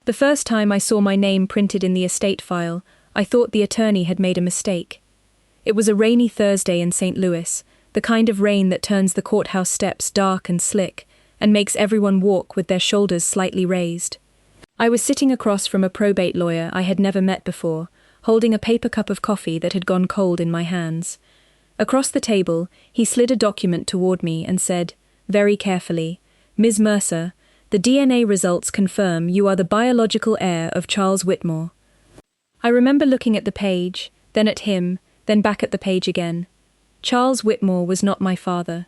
The first time I saw my name printed in the estate file, I thought the attorney had made a mistake. It was a rainy Thursday in St. Louis, the kind of rain that turns the courthouse steps dark and slick, and makes everyone walk with their shoulders slightly raised. I was sitting across from a probate lawyer I had never met before, holding a paper cup of coffee that had gone cold in my hands. Across the table, he slid a document toward me and said, very carefully, "Ms. Mercer, the DNA results confirm you are the biological heir of Charles Whitmore." I remember looking at the page, then at him, then back at the page again. Charles Whitmore was not my father.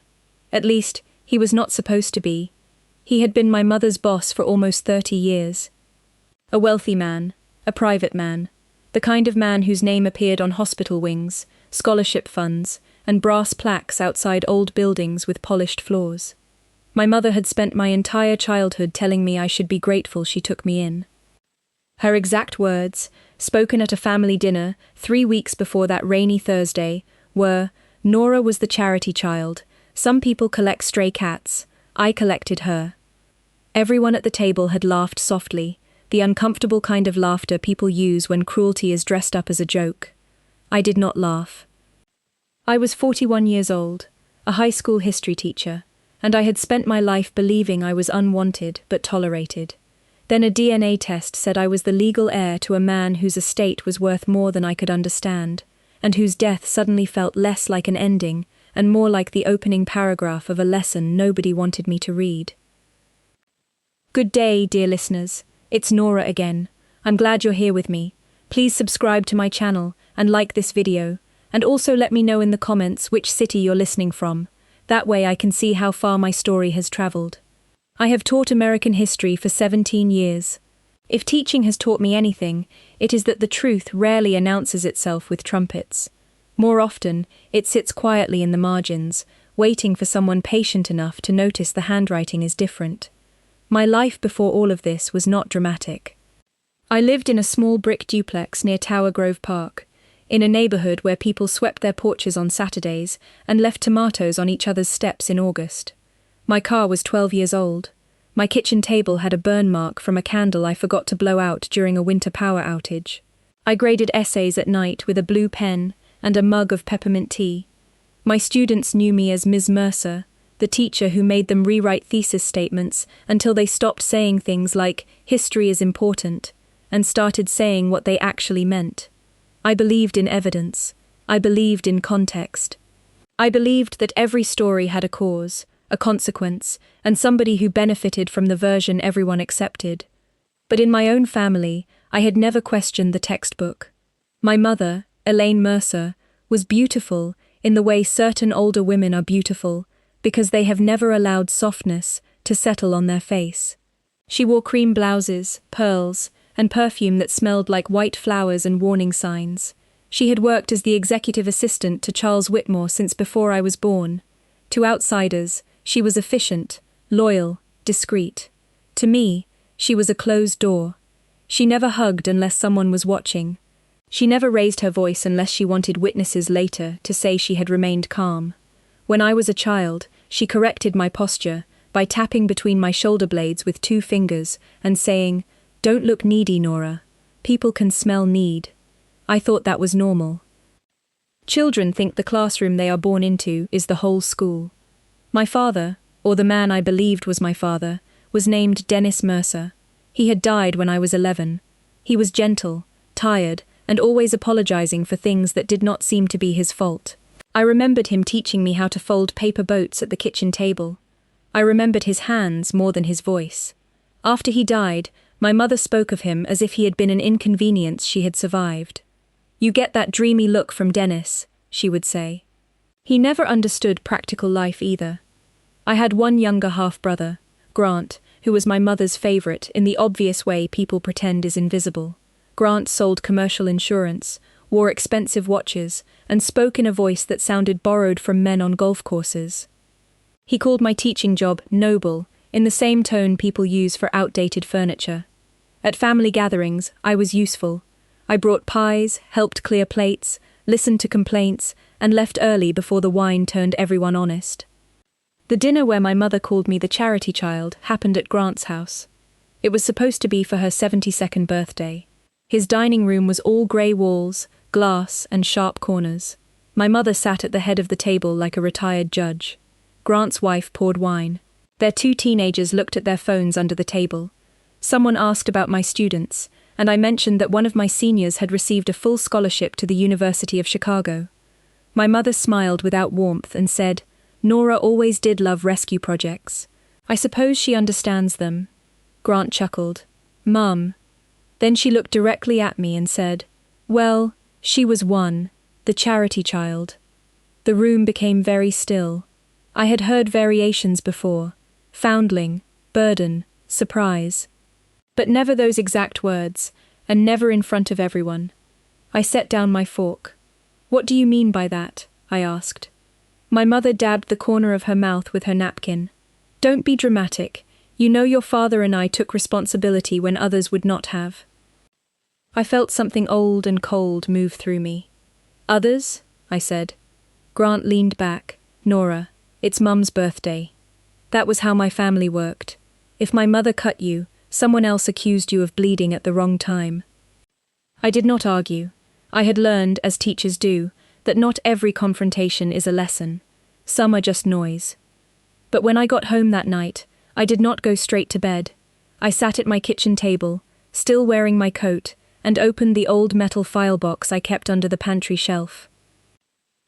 At least, he was not supposed to be. He had been my mother's boss for almost 30 years. A wealthy man, a private man, the kind of man whose name appeared on hospital wings, scholarship funds, and brass plaques outside old buildings with polished floors. My mother had spent my entire childhood telling me I should be grateful she took me in. Her exact words, spoken at a family dinner 3 weeks before that rainy Thursday, were, "Nora was the charity child. Some people collect stray cats. I collected her." Everyone at the table had laughed softly, the uncomfortable kind of laughter people use when cruelty is dressed up as a joke. I did not laugh. I was 41 years old, a high school history teacher, and I had spent my life believing I was unwanted but tolerated. Then a DNA test said I was the legal heir to a man whose estate was worth more than I could understand, and whose death suddenly felt less like an ending and more like the opening paragraph of a lesson nobody wanted me to read. Good day, dear listeners. It's Nora again. I'm glad you're here with me. Please subscribe to my channel and like this video, and also let me know in the comments which city you're listening from. That way I can see how far my story has traveled. I have taught American history for 17 years. If teaching has taught me anything, it is that the truth rarely announces itself with trumpets. More often, it sits quietly in the margins, waiting for someone patient enough to notice the handwriting is different. My life before all of this was not dramatic. I lived in a small brick duplex near Tower Grove Park, in a neighborhood where people swept their porches on Saturdays and left tomatoes on each other's steps in August. My car was 12 years old. My kitchen table had a burn mark from a candle I forgot to blow out during a winter power outage. I graded essays at night with a blue pen and a mug of peppermint tea. My students knew me as Ms. Mercer, the teacher who made them rewrite thesis statements until they stopped saying things like, "History is important," and started saying what they actually meant. I believed in evidence. I believed in context. I believed that every story had a cause, a consequence, and somebody who benefited from the version everyone accepted. But in my own family, I had never questioned the textbook. My mother, Elaine Mercer, was beautiful in the way certain older women are beautiful, because they have never allowed softness to settle on their face. She wore cream blouses, pearls, and perfume that smelled like white flowers and warning signs. She had worked as the executive assistant to Charles Whitmore since before I was born. To outsiders, she was efficient, loyal, discreet. To me, she was a closed door. She never hugged unless someone was watching. She never raised her voice unless she wanted witnesses later to say she had remained calm. When I was a child, she corrected my posture by tapping between my shoulder blades with 2 fingers and saying, "Don't look needy, Nora. People can smell need." I thought that was normal. Children think the classroom they are born into is the whole school. My father, or the man I believed was my father, was named Dennis Mercer. He had died when I was 11. He was gentle, tired, and always apologizing for things that did not seem to be his fault. I remembered him teaching me how to fold paper boats at the kitchen table. I remembered his hands more than his voice. After he died, my mother spoke of him as if he had been an inconvenience she had survived. "You get that dreamy look from Dennis," she would say. He never understood practical life either. I had one younger half-brother, Grant, who was my mother's favorite in the obvious way people pretend is invisible. Grant sold commercial insurance, wore expensive watches, and spoke in a voice that sounded borrowed from men on golf courses. He called my teaching job noble, in the same tone people use for outdated furniture. At family gatherings, I was useful. I brought pies, helped clear plates, listened to complaints, and left early before the wine turned everyone honest. The dinner where my mother called me the charity child happened at Grant's house. It was supposed to be for her 72nd birthday. His dining room was all grey walls, glass, and sharp corners. My mother sat at the head of the table like a retired judge. Grant's wife poured wine. Their two teenagers looked at their phones under the table. Someone asked about my students, and I mentioned that one of my seniors had received a full scholarship to the University of Chicago. My mother smiled without warmth and said, "Nora always did love rescue projects. I suppose she understands them." Grant chuckled. "Mum." Then she looked directly at me and said, "Well, she was one, the charity child." The room became very still. I had heard variations before: foundling, burden, surprise. But never those exact words, and never in front of everyone. I set down my fork. "What do you mean by that?" I asked. My mother dabbed the corner of her mouth with her napkin. "Don't be dramatic. You know your father and I took responsibility when others would not have." I felt something old and cold move through me. "Others?" I said. Grant leaned back. "Nora, it's Mum's birthday. That was how my family worked. If my mother cut you, someone else accused you of bleeding at the wrong time." I did not argue. I had learned, as teachers do, that not every confrontation is a lesson. Some are just noise. But when I got home that night, I did not go straight to bed. I sat at my kitchen table, still wearing my coat, and opened the old metal file box I kept under the pantry shelf.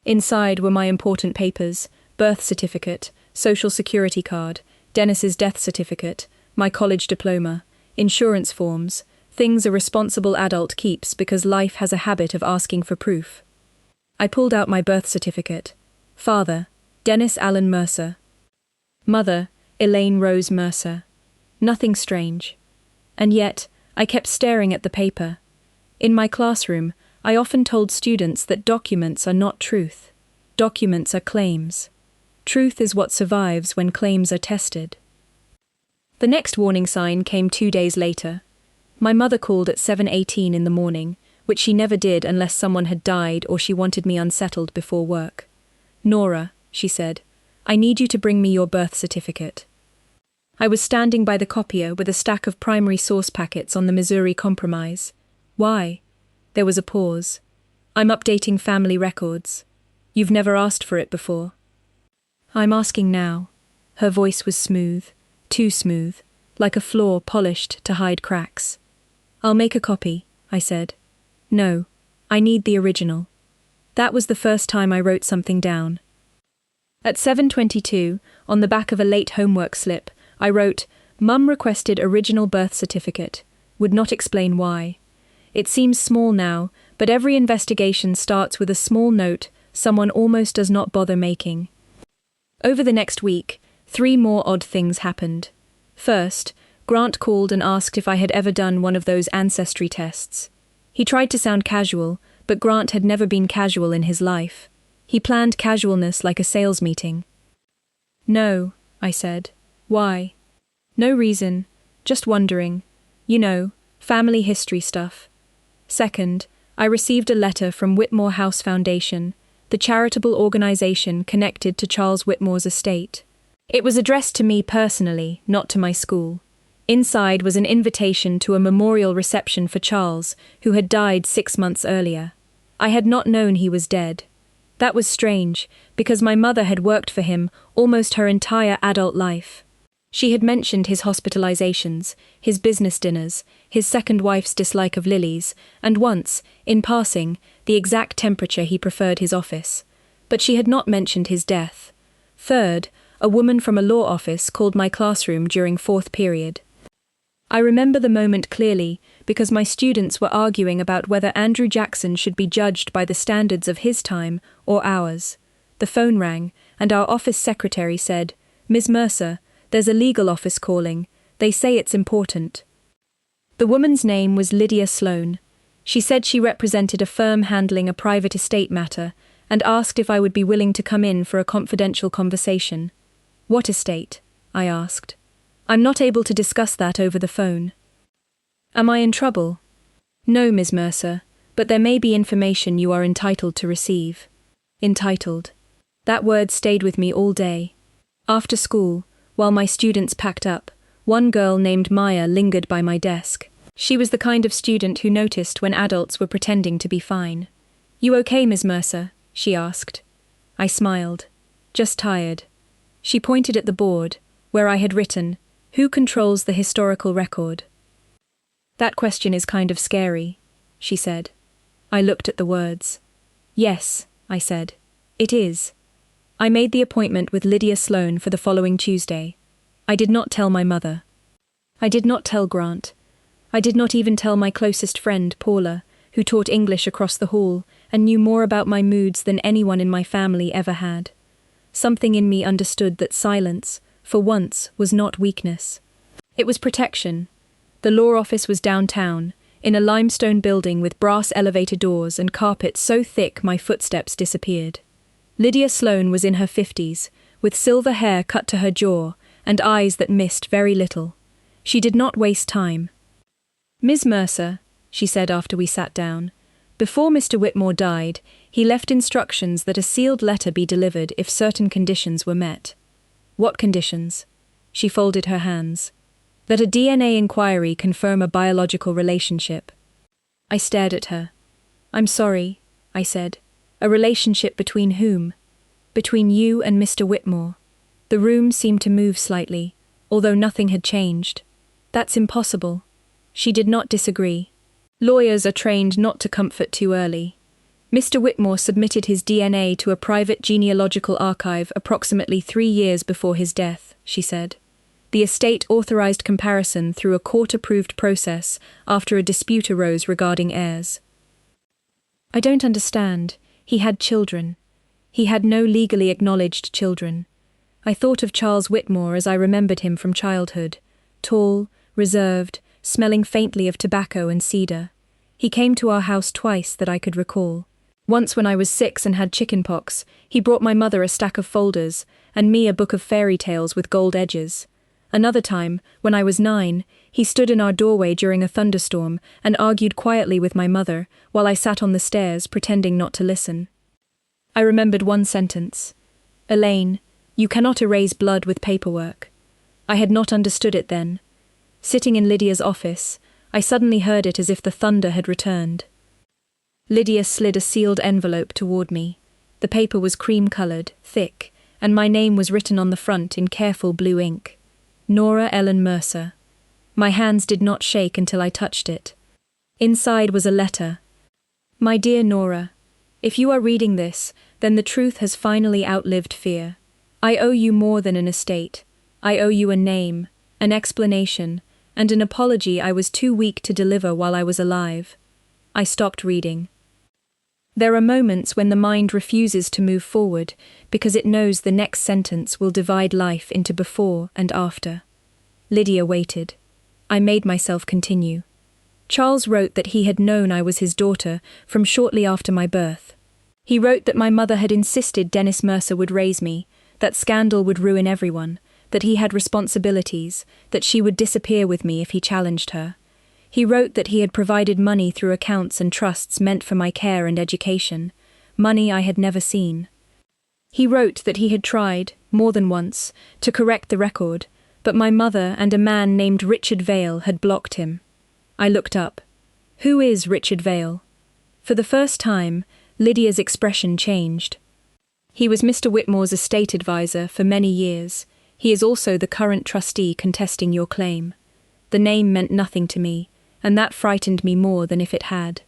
Inside were my important papers: birth certificate, social security card, Dennis's death certificate, my college diploma, insurance forms, things a responsible adult keeps because life has a habit of asking for proof. I pulled out my birth certificate. Father, Dennis Allen Mercer. Mother, Elaine Rose Mercer. Nothing strange. And yet, I kept staring at the paper. In my classroom, I often told students that documents are not truth. Documents are claims. Truth is what survives when claims are tested. The next warning sign came 2 days later. My mother called at 7:18 in the morning, which she never did unless someone had died or she wanted me unsettled before work. "Nora," she said, "I need you to bring me your birth certificate." I was standing by the copier with a stack of primary source packets on the Missouri Compromise. "Why?" There was a pause. "I'm updating family records. You've never asked for it before." "I'm asking now." Her voice was smooth, too smooth, like a floor polished to hide cracks. "I'll make a copy," I said. "No, I need the original." That was the first time I wrote something down. At 7:22, on the back of a late homework slip, I wrote, "Mum requested original birth certificate. Would not explain why." It seems small now, but every investigation starts with a small note someone almost does not bother making. Over the next week, 3 more odd things happened. First, Grant called and asked if I had ever done one of those ancestry tests. He tried to sound casual, but Grant had never been casual in his life. He planned casualness like a sales meeting. "No," I said. "Why?" "No reason. Just wondering. You know, family history stuff." Second, I received a letter from Whitmore House Foundation, the charitable organization connected to Charles Whitmore's estate. It was addressed to me personally, not to my school. Inside was an invitation to a memorial reception for Charles, who had died 6 months earlier. I had not known he was dead. That was strange, because my mother had worked for him almost her entire adult life. She had mentioned his hospitalizations, his business dinners, his second wife's dislike of lilies, and once, in passing, the exact temperature he preferred his office. But she had not mentioned his death. Third, a woman from a law office called my classroom during 4th period. I remember the moment clearly because my students were arguing about whether Andrew Jackson should be judged by the standards of his time or ours. The phone rang, and our office secretary said, "Ms. Mercer, there's a legal office calling. They say it's important." The woman's name was Lydia Sloan. She said she represented a firm handling a private estate matter and asked if I would be willing to come in for a confidential conversation. "What estate?" I asked. "I'm not able to discuss that over the phone." "Am I in trouble?" "No, Ms. Mercer, but there may be information you are entitled to receive." Entitled. That word stayed with me all day. After school, while my students packed up, One girl named Maya lingered by my desk. She was the kind of student who noticed when adults were pretending to be fine. "You okay, Ms. Mercer?" she asked. I smiled. "Just tired." She pointed at the board, where I had written, "Who controls the historical record?" "That question is kind of scary," she said. I looked at the words. "Yes," I said. "It is." I made the appointment with Lydia Sloane for the following Tuesday. I did not tell my mother. I did not tell Grant. I did not even tell my closest friend, Paula, who taught English across the hall and knew more about my moods than anyone in my family ever had. Something in me understood that silence, for once, was not weakness. It was protection. The law office was downtown, in a limestone building with brass elevator doors and carpet so thick my footsteps disappeared. Lydia Sloane was in her 50s, with silver hair cut to her jaw and eyes that missed very little. She did not waste time. "Ms. Mercer," she said after we sat down, "before Mr. Whitmore died, he left instructions that a sealed letter be delivered if certain conditions were met." "What conditions?" She folded her hands. "That a DNA inquiry confirm a biological relationship." I stared at her. "I'm sorry," I said. "A relationship between whom?" "Between you and Mr. Whitmore." The room seemed to move slightly, although nothing had changed. "That's impossible." She did not disagree. "Lawyers are trained not to comfort too early. Mr. Whitmore submitted his DNA to a private genealogical archive approximately 3 years before his death," she said. "The estate authorized comparison through a court-approved process after a dispute arose regarding heirs." "I don't understand. He had children." "He had no legally acknowledged children." I thought of Charles Whitmore as I remembered him from childhood, tall, reserved, smelling faintly of tobacco and cedar. He came to our house twice that I could recall. Once when I was 6 and had chickenpox, he brought my mother a stack of folders, and me a book of fairy tales with gold edges. Another time, when I was 9, he stood in our doorway during a thunderstorm and argued quietly with my mother while I sat on the stairs pretending not to listen. I remembered one sentence. "Elaine, you cannot erase blood with paperwork." I had not understood it then. Sitting in Lydia's office, I suddenly heard it as if the thunder had returned. Lydia slid a sealed envelope toward me. The paper was cream-colored, thick, and my name was written on the front in careful blue ink. Nora Ellen Mercer. My hands did not shake until I touched it. Inside was a letter. "My dear Nora, if you are reading this, then the truth has finally outlived fear. I owe you more than an estate. I owe you a name, an explanation, and an apology I was too weak to deliver while I was alive." I stopped reading. There are moments when the mind refuses to move forward because it knows the next sentence will divide life into before and after. Lydia waited. I made myself continue. Charles wrote that he had known I was his daughter from shortly after my birth. He wrote that my mother had insisted Dennis Mercer would raise me, that scandal would ruin everyone, that he had responsibilities, that she would disappear with me if he challenged her. He wrote that he had provided money through accounts and trusts meant for my care and education, money I had never seen. He wrote that he had tried, more than once, to correct the record, but my mother and a man named Richard Vale had blocked him. I looked up. Who is Richard Vale? For the first time, Lydia's expression changed. He was Mr. Whitmore's estate advisor for many years. He is also the current trustee contesting your claim. The name meant nothing to me, and that frightened me more than if it had.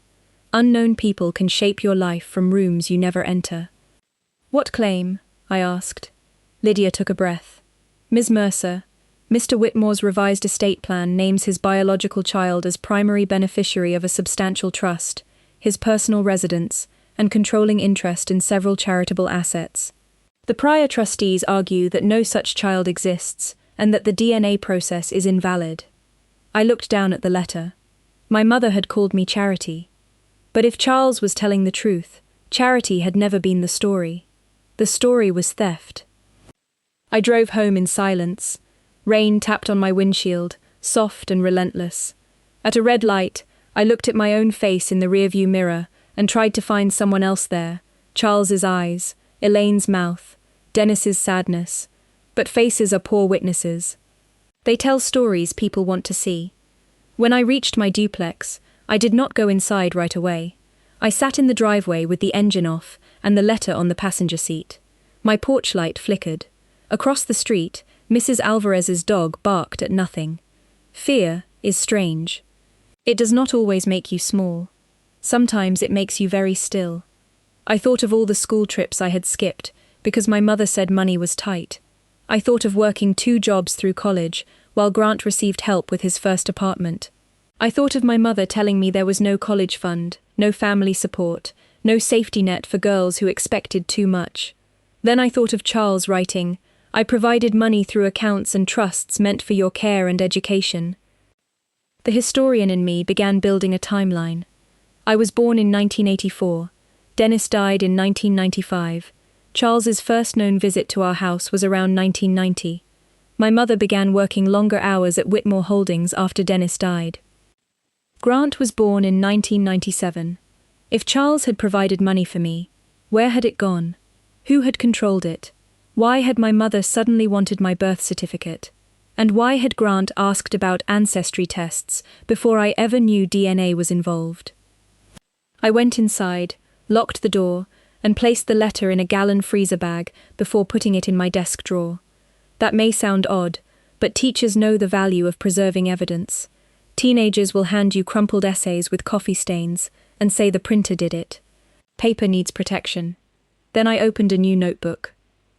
Unknown people can shape your life from rooms you never enter. "What claim?" I asked. Lydia took a breath. "Ms. Mercer, Mr. Whitmore's revised estate plan names his biological child as primary beneficiary of a substantial trust, his personal residence, and controlling interest in several charitable assets. The prior trustees argue that no such child exists, and that the DNA process is invalid." I looked down at the letter. My mother had called me Charity. But if Charles was telling the truth, Charity had never been the story. The story was theft. I drove home in silence. Rain tapped on my windshield, soft and relentless. At a red light, I looked at my own face in the rearview mirror and tried to find someone else there, Charles's eyes, Elaine's mouth, Dennis's sadness. But faces are poor witnesses. They tell stories people want to see. When I reached my duplex, I did not go inside right away. I sat in the driveway with the engine off and the letter on the passenger seat. My porch light flickered. Across the street, Mrs. Alvarez's dog barked at nothing. Fear is strange. It does not always make you small. Sometimes it makes you very still. I thought of all the school trips I had skipped because my mother said money was tight. I thought of working 2 jobs through college while Grant received help with his first apartment. I thought of my mother telling me there was no college fund, no family support, no safety net for girls who expected too much. Then I thought of Charles writing, "I provided money through accounts and trusts meant for your care and education." The historian in me began building a timeline. I was born in 1984. Dennis died in 1995. Charles's first known visit to our house was around 1990. My mother began working longer hours at Whitmore Holdings after Dennis died. Grant was born in 1997. If Charles had provided money for me, where had it gone? Who had controlled it? Why had my mother suddenly wanted my birth certificate? And why had Grant asked about ancestry tests before I ever knew DNA was involved? I went inside, locked the door, and placed the letter in a gallon freezer bag before putting it in my desk drawer. That may sound odd, but teachers know the value of preserving evidence. Teenagers will hand you crumpled essays with coffee stains and say the printer did it. Paper needs protection. Then I opened a new notebook.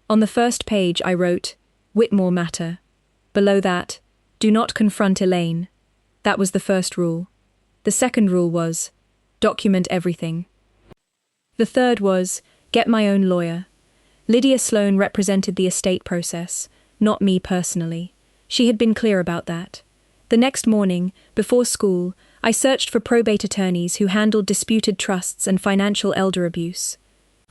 On the first page I wrote, "Whitmore matter." Below that, "Do not confront Elaine." That was the first rule. The second rule was, document everything. The third was, get my own lawyer. Lydia Sloan represented the estate process, not me personally. She had been clear about that. The next morning, before school, I searched for probate attorneys who handled disputed trusts and financial elder abuse.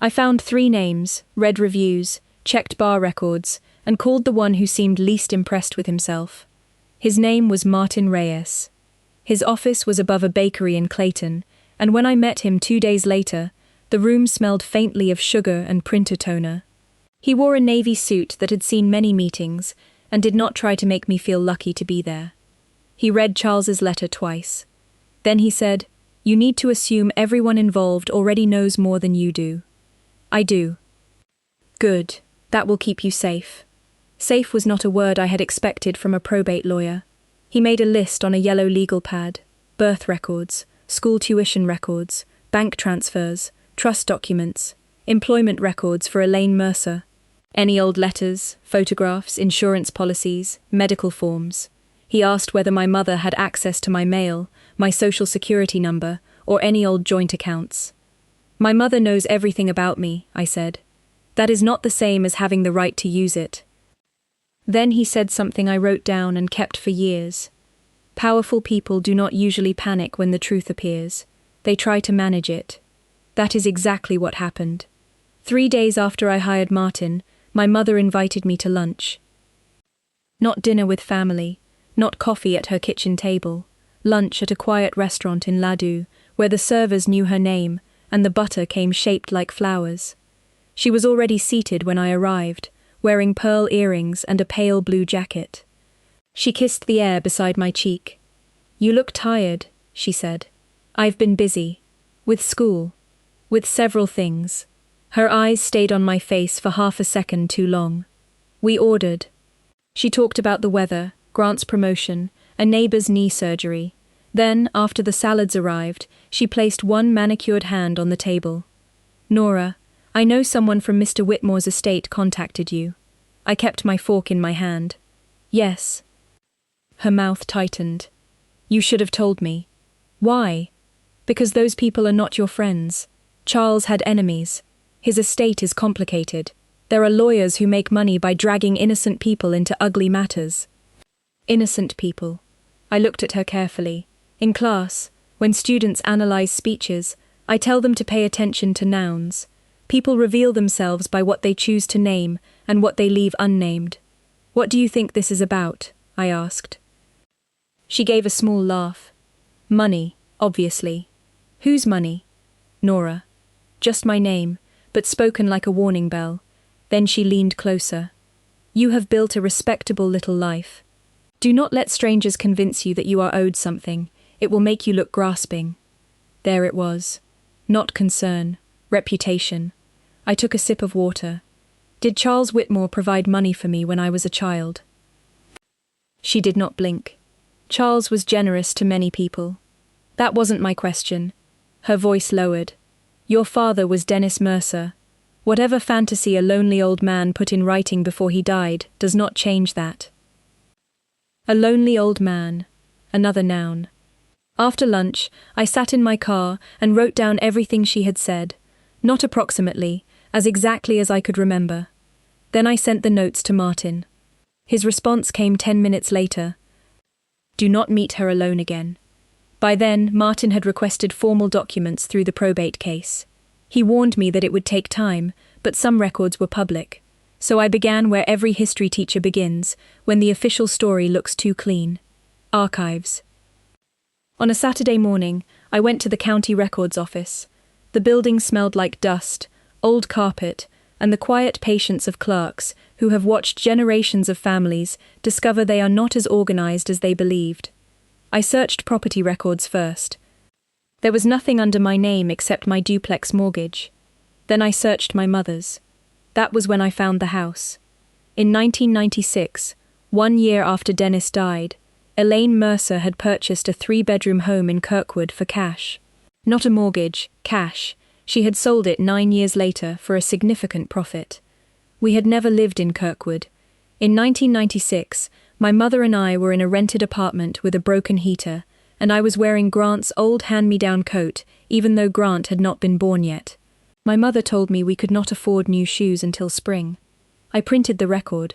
I found 3 names, read reviews, checked bar records, and called the one who seemed least impressed with himself. His name was Martin Reyes. His office was above a bakery in Clayton, and when I met him 2 days later, the room smelled faintly of sugar and printer toner. He wore a navy suit that had seen many meetings and did not try to make me feel lucky to be there. He read Charles's letter twice. Then he said, "You need to assume everyone involved already knows more than you do." "I do." "Good. That will keep you safe." Safe was not a word I had expected from a probate lawyer. He made a list on a yellow legal pad: birth records, school tuition records, bank transfers, trust documents, employment records for Elaine Mercer, any old letters, photographs, insurance policies, medical forms. He asked whether my mother had access to my mail, my social security number, or any old joint accounts. "My mother knows everything about me," I said. "That is not the same as having the right to use it." Then he said something I wrote down and kept for years. Powerful people do not usually panic when the truth appears. They try to manage it. That is exactly what happened. 3 days after I hired Martin, my mother invited me to lunch. Not dinner with family, not coffee at her kitchen table, lunch at a quiet restaurant in Ladue, where the servers knew her name and the butter came shaped like flowers. She was already seated when I arrived, wearing pearl earrings and a pale blue jacket. She kissed the air beside my cheek. "You look tired," she said. "I've been busy. With school. With several things." Her eyes stayed on my face for half a second too long. "We ordered." She talked about the weather, Grant's promotion, a neighbor's knee surgery. Then, after the salads arrived, she placed one manicured hand on the table. "Nora, I know someone from Mr. Whitmore's estate contacted you." I kept my fork in my hand. "Yes." Her mouth tightened. "You should have told me." "Why?" "Because those people are not your friends. Charles had enemies. His estate is complicated. There are lawyers who make money by dragging innocent people into ugly matters." Innocent people. I looked at her carefully. In class, when students analyze speeches, I tell them to pay attention to nouns. People reveal themselves by what they choose to name and what they leave unnamed. "What do you think this is about?" I asked. She gave a small laugh. "Money, obviously." "Whose money?" "Nora." Just my name, but spoken like a warning bell. Then she leaned closer. "You have built a respectable little life." Do not let strangers convince you that you are owed something. It will make you look grasping. There it was. Not concern. Reputation. I took a sip of water. Did Charles Whitmore provide money for me when I was a child? She did not blink. Charles was generous to many people. That wasn't my question. Her voice lowered. Your father was Dennis Mercer. Whatever fantasy a lonely old man put in writing before he died does not change that. A lonely old man. Another noun. After lunch, I sat in my car and wrote down everything she had said, not approximately, as exactly as I could remember. Then I sent the notes to Martin. His response came 10 minutes later. Do not meet her alone again. By then, Martin had requested formal documents through the probate case. He warned me that it would take time, but some records were public. So I began where every history teacher begins, when the official story looks too clean. Archives. On a Saturday morning, I went to the county records office. The building smelled like dust, old carpet, and the quiet patience of clerks who have watched generations of families discover they are not as organized as they believed. I searched property records first. There was nothing under my name except my duplex mortgage. Then I searched my mother's. That was when I found the house. In 1996, 1 year after Dennis died, Elaine Mercer had purchased a 3-bedroom home in Kirkwood for cash. Not a mortgage, cash. She had sold it 9 years later for a significant profit. We had never lived in Kirkwood. In 1996, my mother and I were in a rented apartment with a broken heater, and I was wearing Grant's old hand-me-down coat, even though Grant had not been born yet. My mother told me we could not afford new shoes until spring. I printed the record.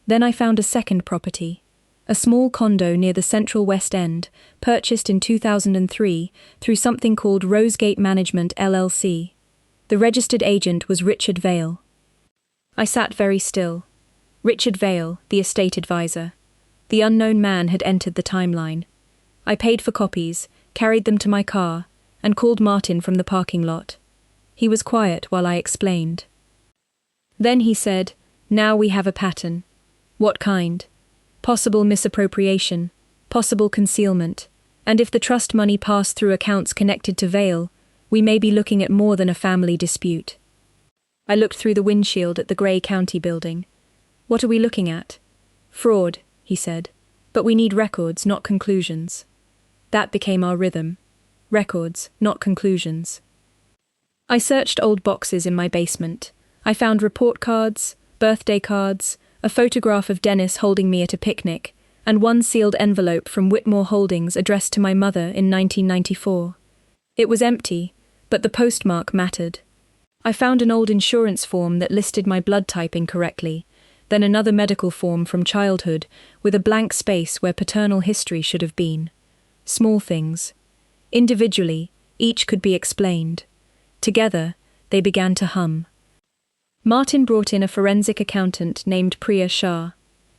Then I found a second property, a small condo near the Central West End, purchased in 2003 through something called Rosegate Management LLC. The registered agent was Richard Vale. I sat very still. Richard Vale, the estate advisor. The unknown man had entered the timeline. I paid for copies, carried them to my car, and called Martin from the parking lot. He was quiet while I explained. Then he said, "Now we have a pattern." What kind? Possible misappropriation, possible concealment, and if the trust money passed through accounts connected to Vale, we may be looking at more than a family dispute. I looked through the windshield at the grey county building. What are we looking at? Fraud, he said. But we need records, not conclusions. That became our rhythm. Records, not conclusions. I searched old boxes in my basement. I found report cards, birthday cards, a photograph of Dennis holding me at a picnic, and one sealed envelope from Whitmore Holdings addressed to my mother in 1994. It was empty, but the postmark mattered. I found an old insurance form that listed my blood type incorrectly, then another medical form from childhood with a blank space where paternal history should have been. Small things. Individually, each could be explained. Together, they began to hum. Martin brought in a forensic accountant named Priya Shah.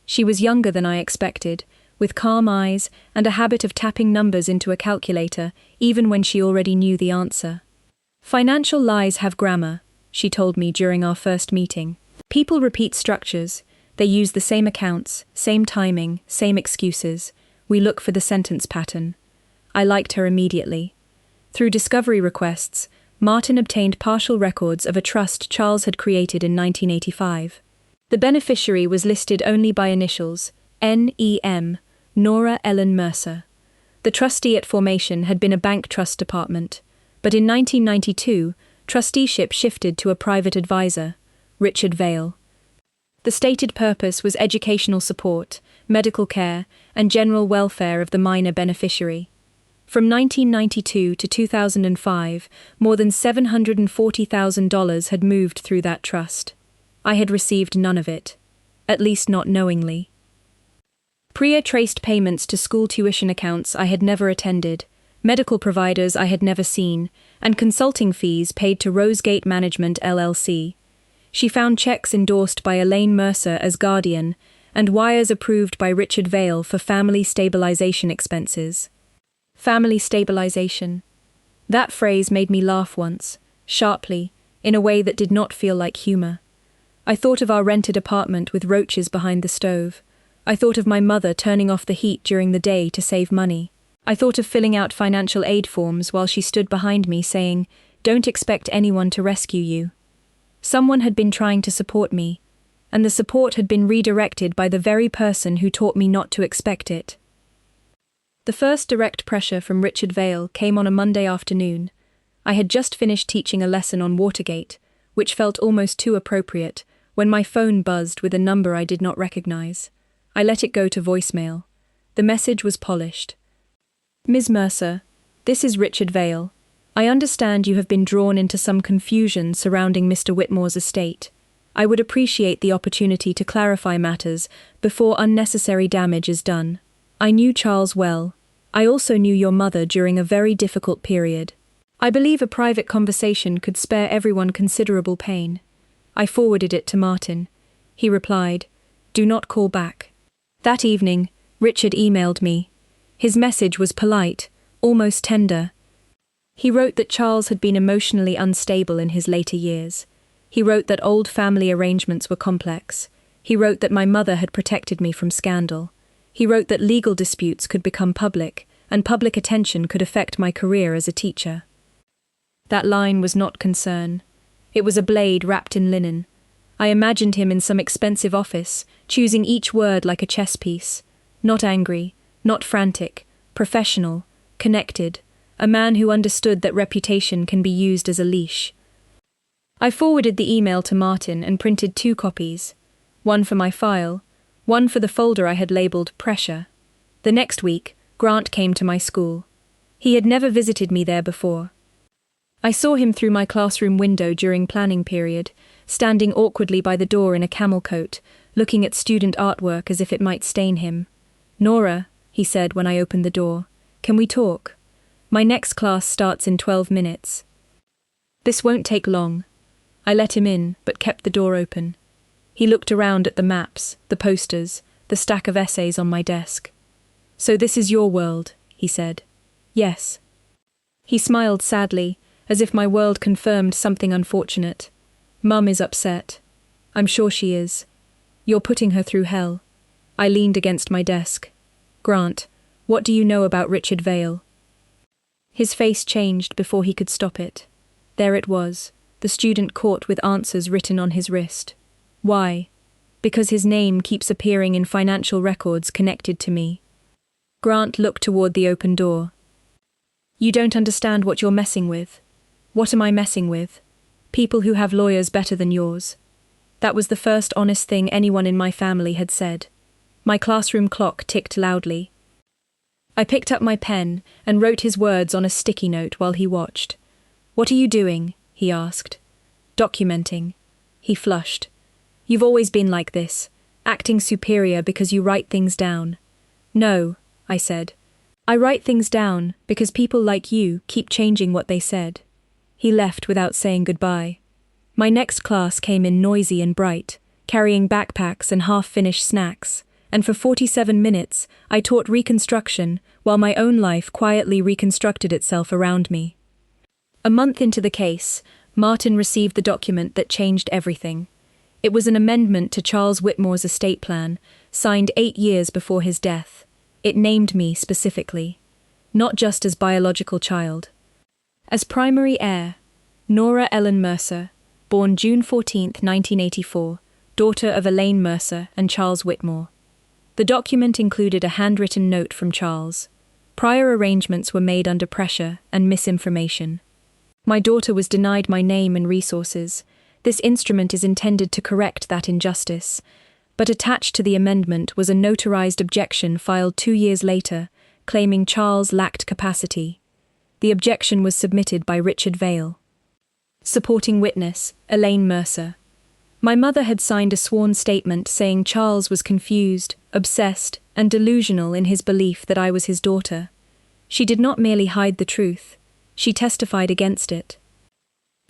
She was younger than I expected, with calm eyes and a habit of tapping numbers into a calculator even when she already knew the answer. Financial lies have grammar, she told me during our first meeting. People repeat structures. They use the same accounts, same timing, same excuses. We look for the sentence pattern. I liked her immediately. Through discovery requests, Martin obtained partial records of a trust Charles had created in 1985. The beneficiary was listed only by initials, N.E.M., Nora Ellen Mercer. The trustee at formation had been a bank trust department, but in 1992, trusteeship shifted to a private advisor, Richard Vale. The stated purpose was educational support, medical care, and general welfare of the minor beneficiary. From 1992 to 2005, more than $740,000 had moved through that trust. I had received none of it, at least not knowingly. Priya traced payments to school tuition accounts I had never attended, medical providers I had never seen, and consulting fees paid to Rosegate Management LLC. She found checks endorsed by Elaine Mercer as guardian and wires approved by Richard Vale for family stabilization expenses. Family stabilization. That phrase made me laugh once, sharply, in a way that did not feel like humor. I thought of our rented apartment with roaches behind the stove, I thought of my mother turning off the heat during the day to save money. I thought of filling out financial aid forms while she stood behind me saying, "Don't expect anyone to rescue you." Someone had been trying to support me, and the support had been redirected by the very person who taught me not to expect it. The first direct pressure from Richard Vale came on a Monday afternoon. I had just finished teaching a lesson on Watergate, which felt almost too appropriate, when my phone buzzed with a number I did not recognize. I let it go to voicemail. The message was polished. "Ms. Mercer, this is Richard Vale. I understand you have been drawn into some confusion surrounding Mr. Whitmore's estate. I would appreciate the opportunity to clarify matters before unnecessary damage is done. I knew Charles well. I also knew your mother during a very difficult period. I believe a private conversation could spare everyone considerable pain." I forwarded it to Martin. He replied, "Do not call back." That evening, Richard emailed me. His message was polite, almost tender. He wrote that Charles had been emotionally unstable in his later years. He wrote that old family arrangements were complex. He wrote that my mother had protected me from scandal. He wrote that legal disputes could become public, and public attention could affect my career as a teacher. That line was not concern. It was a blade wrapped in linen. I imagined him in some expensive office, choosing each word like a chess piece. Not angry, not frantic, professional, connected, a man who understood that reputation can be used as a leash. I forwarded the email to Martin and printed 2 copies, one for my file, one for the folder I had labeled Pressure. The next week, Grant came to my school. He had never visited me there before. I saw him through my classroom window during planning period, standing awkwardly by the door in a camel coat, looking at student artwork as if it might stain him. "Nora," he said when I opened the door, "can we talk? My next class starts in 12 minutes. This won't take long." I let him in, but kept the door open. He looked around at the maps, the posters, the stack of essays on my desk. "So this is your world," he said. "Yes." He smiled sadly, as if my world confirmed something unfortunate. "Mum is upset. I'm sure she is. You're putting her through hell." I leaned against my desk. "Grant, what do you know about Richard Vale?" His face changed before he could stop it. There it was, the student caught with answers written on his wrist. Why? Because his name keeps appearing in financial records connected to me. Grant looked toward the open door. "You don't understand what you're messing with." "What am I messing with?" "People who have lawyers better than yours." That was the first honest thing anyone in my family had said. My classroom clock ticked loudly. I picked up my pen and wrote his words on a sticky note while he watched. "What are you doing?" he asked. "Documenting." He flushed. "You've always been like this, acting superior because you write things down." "No," I said. "I write things down because people like you keep changing what they said." He left without saying goodbye. My next class came in noisy and bright, carrying backpacks and half-finished snacks, and for 47 minutes I taught reconstruction while my own life quietly reconstructed itself around me. A month into the case, Martin received the document that changed everything. It was an amendment to Charles Whitmore's estate plan, signed 8 years before his death. It named me specifically, not just as biological child. As primary heir, Nora Ellen Mercer, born June 14, 1984, daughter of Elaine Mercer and Charles Whitmore. The document included a handwritten note from Charles. Prior arrangements were made under pressure and misinformation. My daughter was denied my name and resources. This instrument is intended to correct that injustice. But attached to the amendment was a notarized objection filed 2 years later, claiming Charles lacked capacity. The objection was submitted by Richard Vale. Supporting witness, Elaine Mercer. My mother had signed a sworn statement saying Charles was confused, obsessed, and delusional in his belief that I was his daughter. She did not merely hide the truth, she testified against it.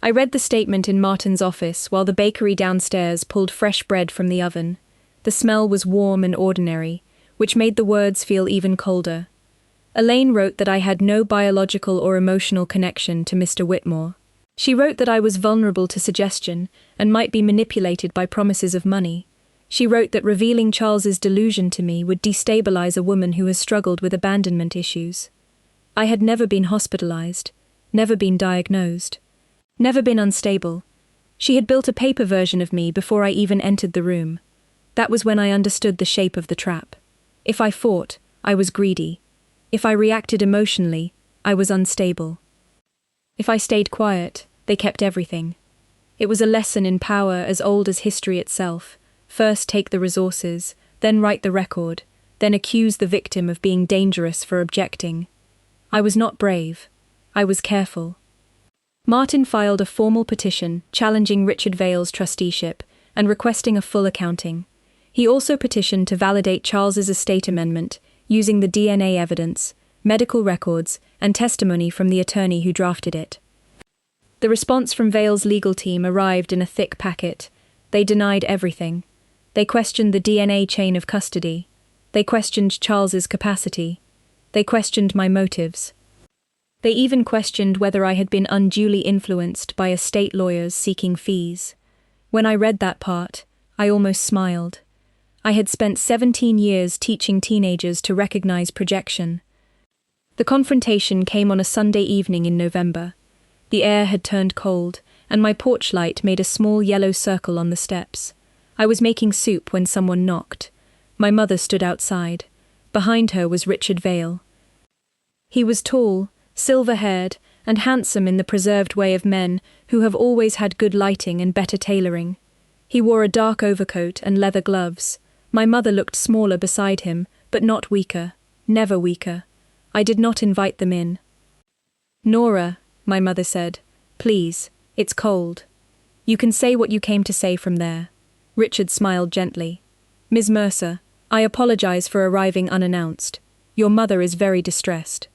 I read the statement in Martin's office while the bakery downstairs pulled fresh bread from the oven. The smell was warm and ordinary, which made the words feel even colder. Elaine wrote that I had no biological or emotional connection to Mr. Whitmore. She wrote that I was vulnerable to suggestion and might be manipulated by promises of money. She wrote that revealing Charles's delusion to me would destabilize a woman who has struggled with abandonment issues. I had never been hospitalized, never been diagnosed, never been unstable. She had built a paper version of me before I even entered the room. That was when I understood the shape of the trap. If I fought, I was greedy. If I reacted emotionally, I was unstable. If I stayed quiet, they kept everything. It was a lesson in power as old as history itself. First take the resources, then write the record, then accuse the victim of being dangerous for objecting. I was not brave. I was careful. Martin filed a formal petition challenging Richard Vale's trusteeship and requesting a full accounting. He also petitioned to validate Charles's estate amendment using the DNA evidence, medical records, and testimony from the attorney who drafted it. The response from Vale's legal team arrived in a thick packet. They denied everything. They questioned the DNA chain of custody. They questioned Charles's capacity. They questioned my motives. They even questioned whether I had been unduly influenced by estate lawyers seeking fees. When I read that part, I almost smiled. I had spent 17 years teaching teenagers to recognize projection. The confrontation came on a Sunday evening in November. The air had turned cold, and my porch light made a small yellow circle on the steps. I was making soup when someone knocked. My mother stood outside. Behind her was Richard Vale. He was tall, silver-haired, and handsome in the preserved way of men who have always had good lighting and better tailoring. He wore a dark overcoat and leather gloves. My mother looked smaller beside him, but not weaker, never weaker. I did not invite them in. "Nora," my mother said, "please, it's cold. You can say what you came to say from there." Richard smiled gently. "Ms. Mercer, I apologize for arriving unannounced. Your mother is very distressed."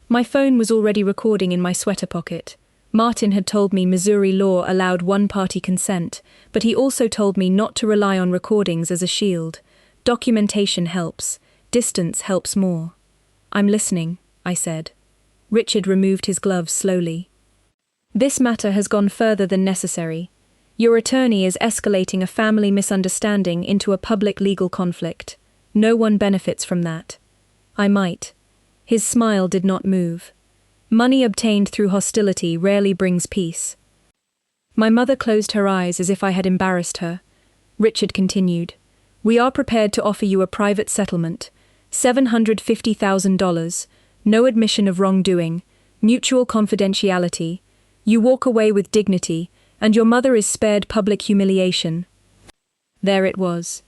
My phone was already recording in my sweater pocket. Martin had told me Missouri law allowed one-party consent, but he also told me not to rely on recordings as a shield. Documentation helps. Distance helps more. "I'm listening," I said. Richard removed his gloves slowly. "This matter has gone further than necessary. Your attorney is escalating a family misunderstanding into a public legal conflict. No one benefits from that." I might. His smile did not move. Money obtained through hostility rarely brings peace. My mother closed her eyes as if I had embarrassed her. Richard continued, "We are prepared to offer you a private settlement, $750,000, no admission of wrongdoing, mutual confidentiality. You walk away with dignity, and your mother is spared public humiliation." There it was.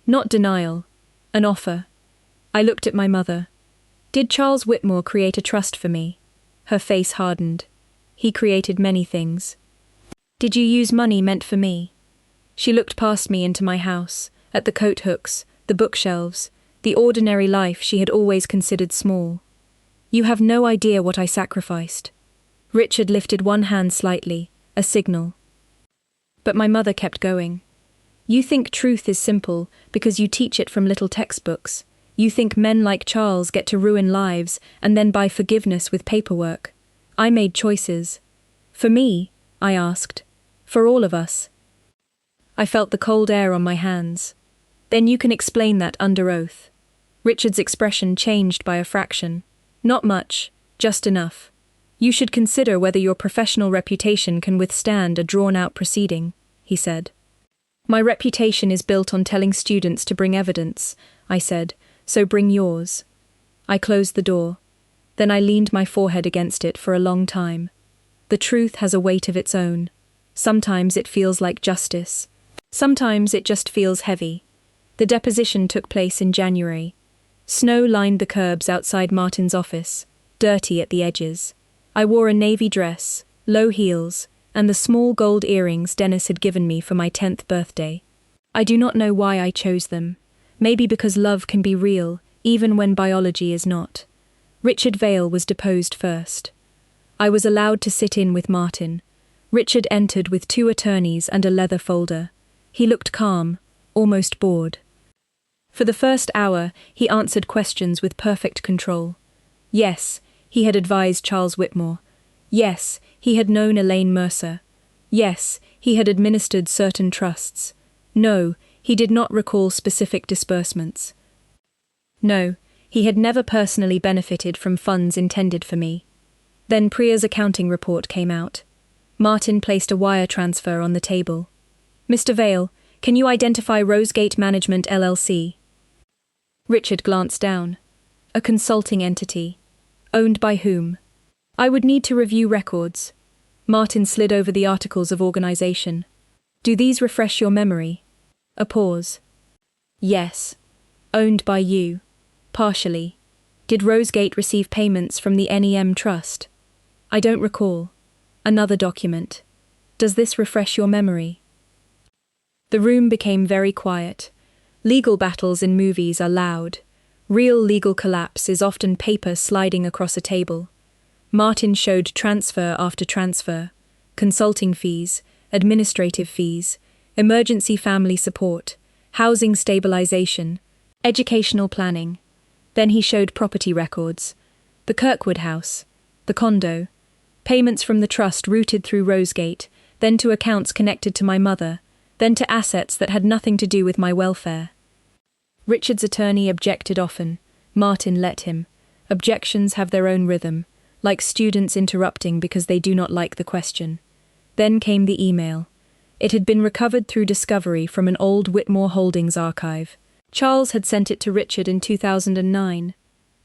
Not denial. An offer. I looked at my mother. Did Charles Whitmore create a trust for me? Her face hardened. He created many things. "Did you use money meant for me?" She looked past me into my house, at the coat hooks, the bookshelves, the ordinary life she had always considered small. "You have no idea what I sacrificed." Richard lifted one hand slightly, a signal. But my mother kept going. "You think truth is simple because you teach it from little textbooks. You think men like Charles get to ruin lives and then buy forgiveness with paperwork. I made choices. For me, I asked. For all of us." I felt the cold air on my hands. "Then you can explain that under oath." Richard's expression changed by a fraction. "Not much, just enough. You should consider whether your professional reputation can withstand a drawn-out proceeding," he said. "My reputation is built on telling students to bring evidence," I said, "so bring yours." I closed the door. Then I leaned my forehead against it for a long time. The truth has a weight of its own. Sometimes it feels like justice. Sometimes it just feels heavy. The deposition took place in January. Snow lined the curbs outside Martin's office, dirty at the edges. I wore a navy dress, low heels, and the small gold earrings Dennis had given me for my 10th birthday. I do not know why I chose them. Maybe because love can be real, even when biology is not. Richard Vale was deposed first. I was allowed to sit in with Martin. Richard entered with 2 attorneys and a leather folder. He looked calm, almost bored. For the first hour, he answered questions with perfect control. Yes, he had advised Charles Whitmore. Yes, he had known Elaine Mercer. Yes, he had administered certain trusts. No, He did not recall specific disbursements. No, he had never personally benefited from funds intended for me. Then Priya's accounting report came out. Martin placed a wire transfer on the table. "Mr. Vale, can you identify Rosegate Management LLC?" Richard glanced down. A consulting entity. Owned by whom? I would need to review records. Martin slid over the articles of organization. Do these refresh your memory? A pause. Yes. Owned by you. Partially. Did Rosegate receive payments from the NEM Trust? I don't recall. Another document. Does this refresh your memory? The room became very quiet. Legal battles in movies are loud. Real legal collapse is often paper sliding across a table. Martin showed transfer after transfer, consulting fees, administrative fees, emergency family support, housing stabilization, educational planning. Then he showed property records. The Kirkwood house, the condo, payments from the trust routed through Rosegate, then to accounts connected to my mother, then to assets that had nothing to do with my welfare. Richard's attorney objected often. Martin let him. Objections have their own rhythm, like students interrupting because they do not like the question. Then came the email. It had been recovered through discovery from an old Whitmore Holdings archive. Charles had sent it to Richard in 2009.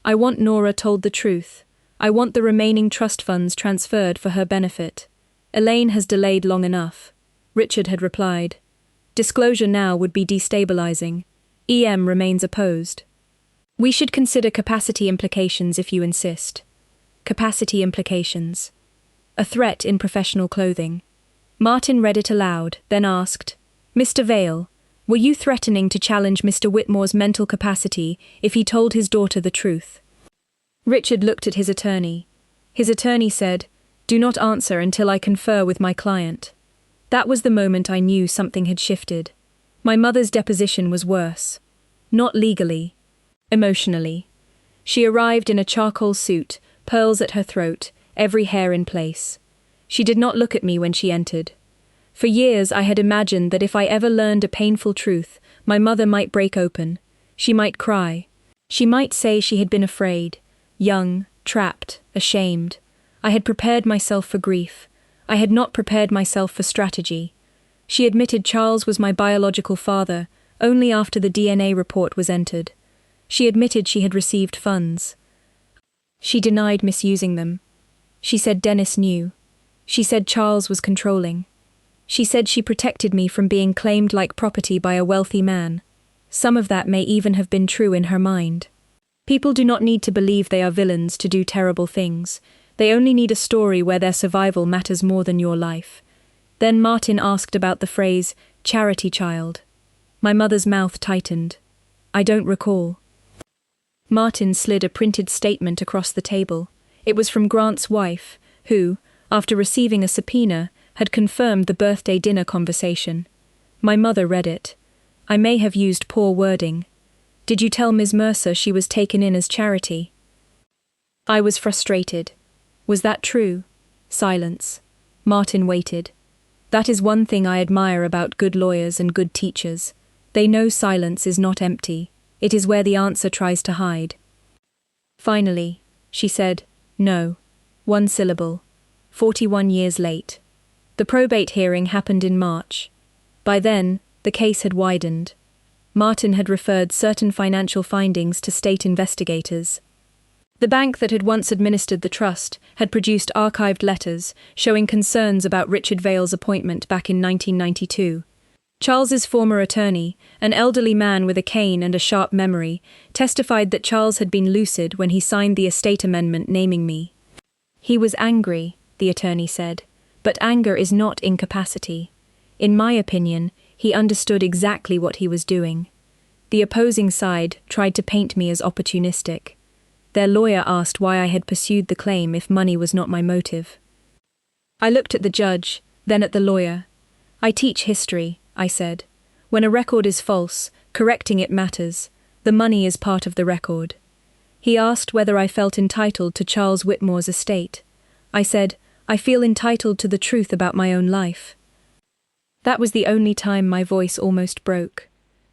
I want Nora told the truth. I want the remaining trust funds transferred for her benefit. Elaine has delayed long enough. Richard had replied. Disclosure now would be destabilizing. EM remains opposed. We should consider capacity implications if you insist. Capacity implications. A threat in professional clothing. Martin read it aloud, then asked, Mr. Vale, were you threatening to challenge Mr. Whitmore's mental capacity if he told his daughter the truth? Richard looked at his attorney. His attorney said, Do not answer until I confer with my client. That was the moment I knew something had shifted. My mother's deposition was worse. Not legally. Emotionally. She arrived in a charcoal suit, pearls at her throat, every hair in place. She did not look at me when she entered. For years I had imagined that if I ever learned a painful truth, my mother might break open. She might cry. She might say she had been afraid, young, trapped, ashamed. I had prepared myself for grief. I had not prepared myself for strategy. She admitted Charles was my biological father only after the DNA report was entered. She admitted she had received funds. She denied misusing them. She said Dennis knew. She said Charles was controlling. She said she protected me from being claimed like property by a wealthy man. Some of that may even have been true in her mind. People do not need to believe they are villains to do terrible things. They only need a story where their survival matters more than your life. Then Martin asked about the phrase, charity child. My mother's mouth tightened. I don't recall. Martin slid a printed statement across the table. It was from Grant's wife, who, after receiving a subpoena, had confirmed the birthday dinner conversation. My mother read it. I may have used poor wording. Did you tell Ms. Mercer she was taken in as charity? I was frustrated. Was that true? Silence. Martin waited. That is one thing I admire about good lawyers and good teachers. They know silence is not empty. It is where the answer tries to hide. Finally, she said, no. One syllable. 41 years late. The probate hearing happened in March. By then, the case had widened. Martin had referred certain financial findings to state investigators. The bank that had once administered the trust had produced archived letters showing concerns about Richard Vale's appointment back in 1992. Charles's former attorney, an elderly man with a cane and a sharp memory, testified that Charles had been lucid when he signed the estate amendment naming me. He was angry, the attorney said, but anger is not incapacity. In my opinion, he understood exactly what he was doing. The opposing side tried to paint me as opportunistic. Their lawyer asked why I had pursued the claim if money was not my motive. I looked at the judge, then at the lawyer. I teach history, I said. When a record is false, correcting it matters. The money is part of the record. He asked whether I felt entitled to Charles Whitmore's estate. I said, I feel entitled to the truth about my own life. That was the only time my voice almost broke.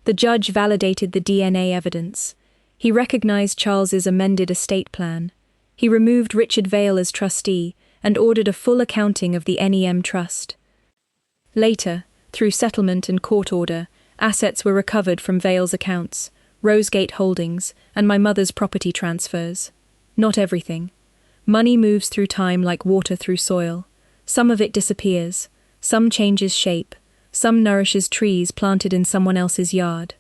The judge validated the DNA evidence. He recognized Charles's amended estate plan. He removed Richard Vale as trustee and ordered a full accounting of the NEM trust. Later, through settlement and court order, assets were recovered from Vale's accounts, Rosegate Holdings, and my mother's property transfers. Not everything. Money moves through time like water through soil. Some of it disappears, some changes shape, some nourishes trees planted in someone else's yard.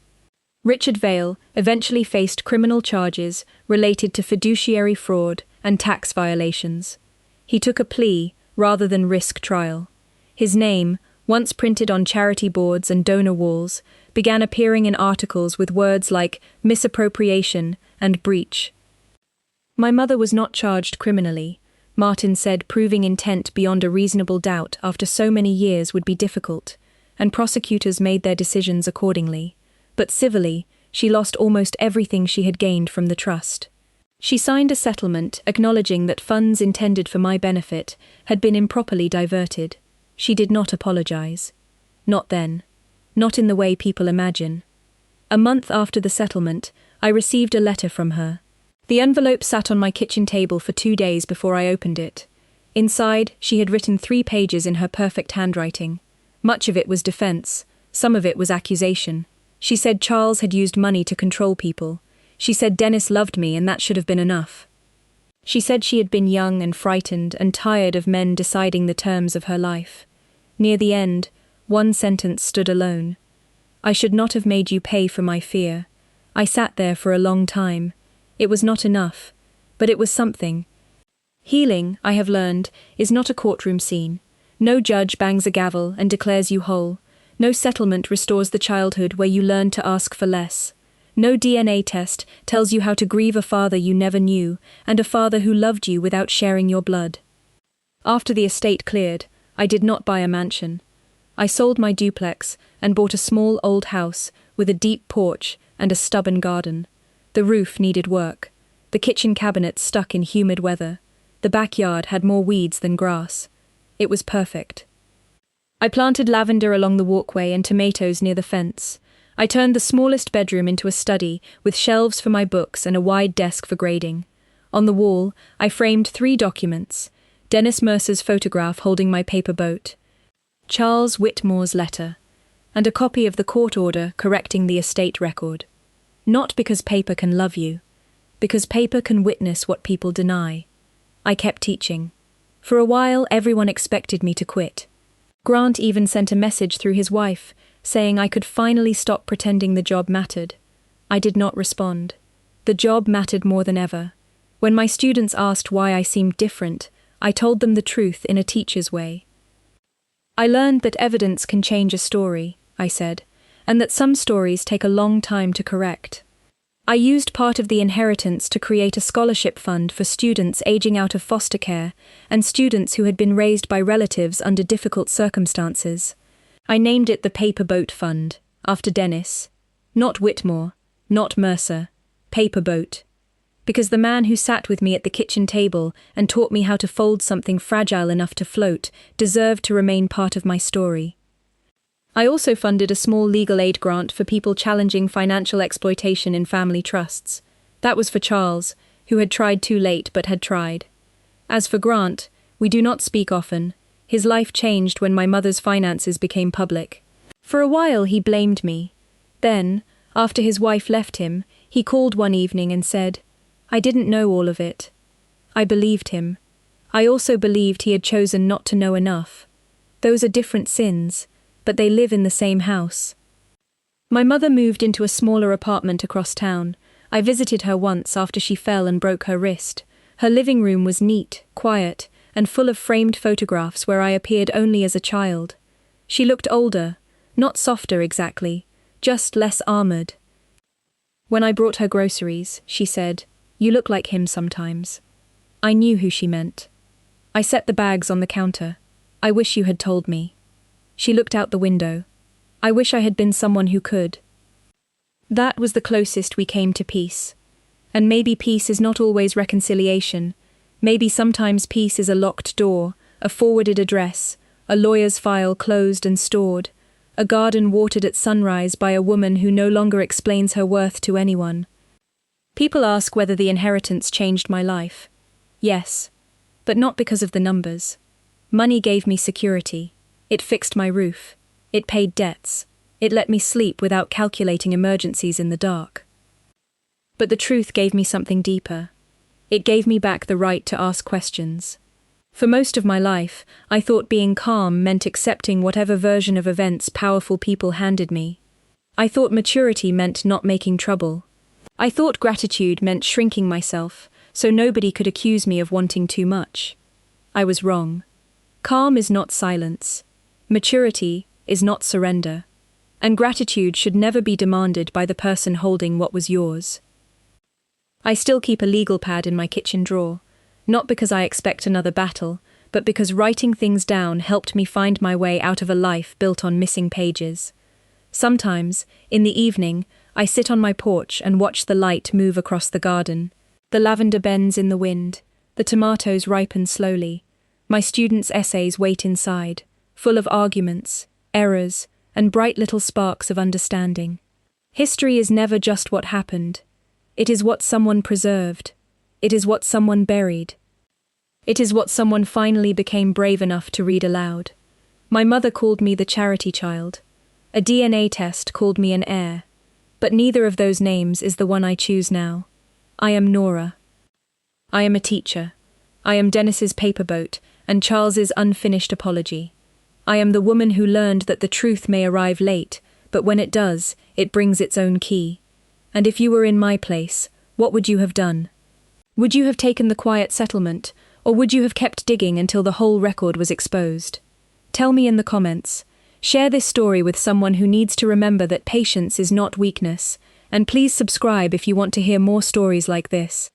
Richard Vale eventually faced criminal charges related to fiduciary fraud and tax violations. He took a plea rather than risk trial. His name, once printed on charity boards and donor walls, began appearing in articles with words like misappropriation and breach. My mother was not charged criminally. Martin said proving intent beyond a reasonable doubt after so many years would be difficult, and prosecutors made their decisions accordingly. But civilly, she lost almost everything she had gained from the trust. She signed a settlement acknowledging that funds intended for my benefit had been improperly diverted. She did not apologize. Not then. Not in the way people imagine. A month after the settlement, I received a letter from her. The envelope sat on my kitchen table for 2 days before I opened it. Inside, she had written 3 pages in her perfect handwriting. Much of it was defense, some of it was accusation. She said Charles had used money to control people. She said Dennis loved me and that should have been enough. She said she had been young and frightened and tired of men deciding the terms of her life. Near the end, one sentence stood alone. I should not have made you pay for my fear. I sat there for a long time. It was not enough, but it was something. Healing, I have learned, is not a courtroom scene. No judge bangs a gavel and declares you whole. No settlement restores the childhood where you learn to ask for less. No DNA test tells you how to grieve a father you never knew and a father who loved you without sharing your blood. After the estate cleared, I did not buy a mansion. I sold my duplex and bought a small old house with a deep porch and a stubborn garden. The roof needed work. The kitchen cabinets stuck in humid weather. The backyard had more weeds than grass. It was perfect. I planted lavender along the walkway and tomatoes near the fence. I turned the smallest bedroom into a study with shelves for my books and a wide desk for grading. On the wall, I framed 3 documents: Dennis Mercer's photograph holding my paper boat, Charles Whitmore's letter, and a copy of the court order correcting the estate record. Not because paper can love you, because paper can witness what people deny. I kept teaching. For a while, everyone expected me to quit. Grant even sent a message through his wife, saying I could finally stop pretending the job mattered. I did not respond. The job mattered more than ever. When my students asked why I seemed different, I told them the truth in a teacher's way. I learned that evidence can change a story, I said, and that some stories take a long time to correct. I used part of the inheritance to create a scholarship fund for students aging out of foster care and students who had been raised by relatives under difficult circumstances. I named it the Paper Boat Fund, after Dennis. Not Whitmore, not Mercer. Paper Boat. Because the man who sat with me at the kitchen table and taught me how to fold something fragile enough to float deserved to remain part of my story. I also funded a small legal aid grant for people challenging financial exploitation in family trusts. That was for Charles, who had tried too late but had tried. As for Grant, we do not speak often. His life changed when my mother's finances became public. For a while he blamed me. Then, after his wife left him, he called one evening and said, "I didn't know all of it." I believed him. I also believed he had chosen not to know enough. Those are different sins, but they live in the same house. My mother moved into a smaller apartment across town. I visited her once after she fell and broke her wrist. Her living room was neat, quiet, and full of framed photographs where I appeared only as a child. She looked older, not softer exactly, just less armored. When I brought her groceries, she said, "You look like him sometimes." I knew who she meant. I set the bags on the counter. "I wish you had told me." She looked out the window. "I wish I had been someone who could." That was the closest we came to peace. And maybe peace is not always reconciliation. Maybe sometimes peace is a locked door, a forwarded address, a lawyer's file closed and stored, A garden watered at sunrise by a woman who no longer explains her worth to anyone. People ask whether the inheritance changed my life. Yes, but not because of the numbers. Money gave me security. It fixed my roof. It paid debts. It let me sleep without calculating emergencies in the dark. But the truth gave me something deeper. It gave me back the right to ask questions. For most of my life, I thought being calm meant accepting whatever version of events powerful people handed me. I thought maturity meant not making trouble. I thought gratitude meant shrinking myself, so nobody could accuse me of wanting too much. I was wrong. Calm is not silence. Maturity is not surrender. And gratitude should never be demanded by the person holding what was yours. I still keep a legal pad in my kitchen drawer, not because I expect another battle, but because writing things down helped me find my way out of a life built on missing pages. Sometimes, in the evening, I sit on my porch and watch the light move across the garden. The lavender bends in the wind, the tomatoes ripen slowly. My students' essays wait inside, full of arguments, errors, and bright little sparks of understanding. History is never just what happened. It is what someone preserved. It is what someone buried. It is what someone finally became brave enough to read aloud. My mother called me the charity child. A DNA test called me an heir. But neither of those names is the one I choose now. I am Nora. I am a teacher. I am Dennis's paper boat and Charles's unfinished apology. I am the woman who learned that the truth may arrive late, but when it does, it brings its own key. And if you were in my place, what would you have done? Would you have taken the quiet settlement, or would you have kept digging until the whole record was exposed? Tell me in the comments. Share this story with someone who needs to remember that patience is not weakness, and please subscribe if you want to hear more stories like this.